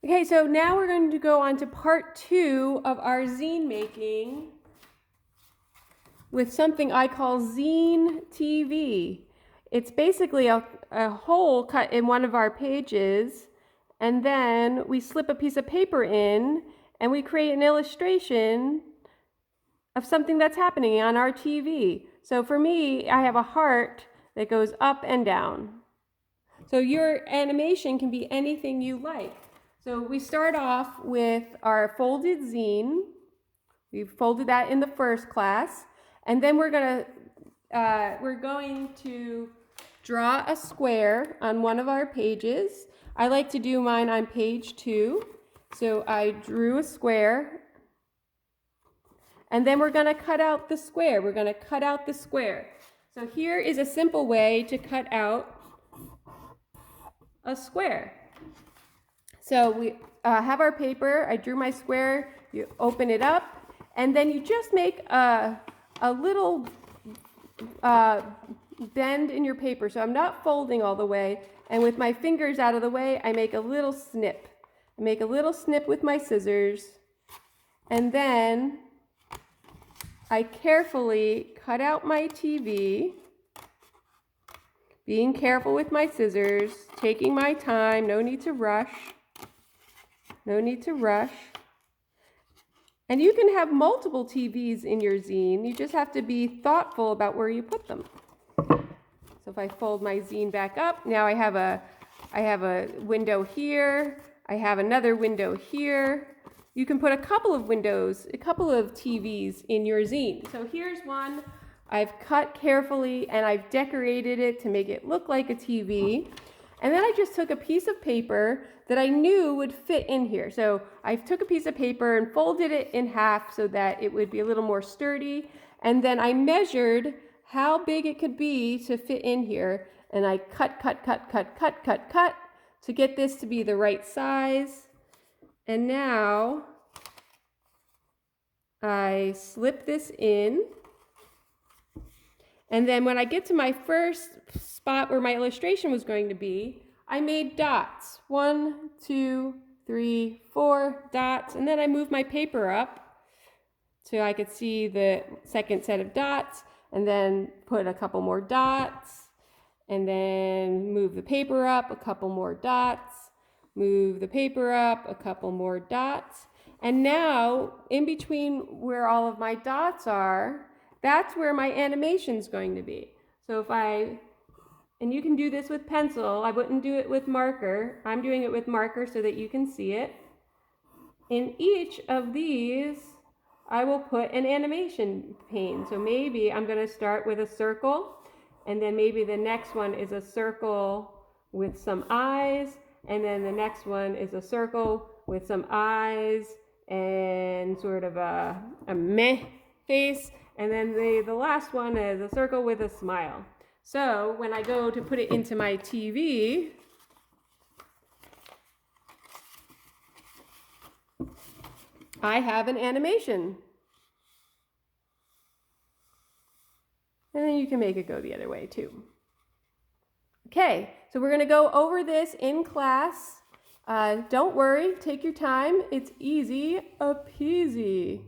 Okay, so now we're going to go on to part 2 of our zine making with something I call Zine TV. It's basically a hole cut in one of our pages, and then we slip a piece of paper in and we create an illustration of something that's happening on our TV. So for me, I have a heart that goes up and down. So your animation can be anything you like. So we start off with our folded zine. We folded that in the first class. And then we're going to draw a square on one of our pages. I like to do mine on page 2. So I drew a square. And then we're going to cut out the square. We're going to cut out the square. So here is a simple way to cut out a square. So we have our paper. I drew my square. You open it up, and then you just make a little bend in your paper. So I'm not folding all the way, and with my fingers out of the way, I make a little snip. I make a little snip with my scissors, and then I carefully cut out my TV. Being careful with my scissors, taking my time, no need to rush. No need to rush. And you can have multiple TVs in your zine. You just have to be thoughtful about where you put them. So if I fold my zine back up, now I have a window here. I have another window here. You can put a couple of windows, a couple of TVs in your zine. So here's one. I've cut carefully and I've decorated it to make it look like a TV. And then I just took a piece of paper that I knew would fit in here. So I took a piece of paper and folded it in half so that it would be a little more sturdy. And then I measured how big it could be to fit in here. And I cut to get this to be the right size. And now I slip this in. And then when I get to my first spot where my illustration was going to be, I made dots. 1, 2, 3, 4 dots. And then I moved my paper up so I could see the second set of dots, and then put a couple more dots, and then move the paper up, a couple more dots, move the paper up, a couple more dots. And now, in between where all of my dots are, that's where my animation is going to be. So and you can do this with pencil. I wouldn't do it with marker. I'm doing it with marker so that you can see it. In each of these, I will put an animation pane. So maybe I'm going to start with a circle, and then maybe the next one is a circle with some eyes, and then the next one is a circle with some eyes and sort of a meh face. And then the last one is a circle with a smile. So when I go to put it into my TV, I have an animation. And then you can make it go the other way too. Okay, so we're going to go over this in class. Don't worry, take your time. It's easy peasy.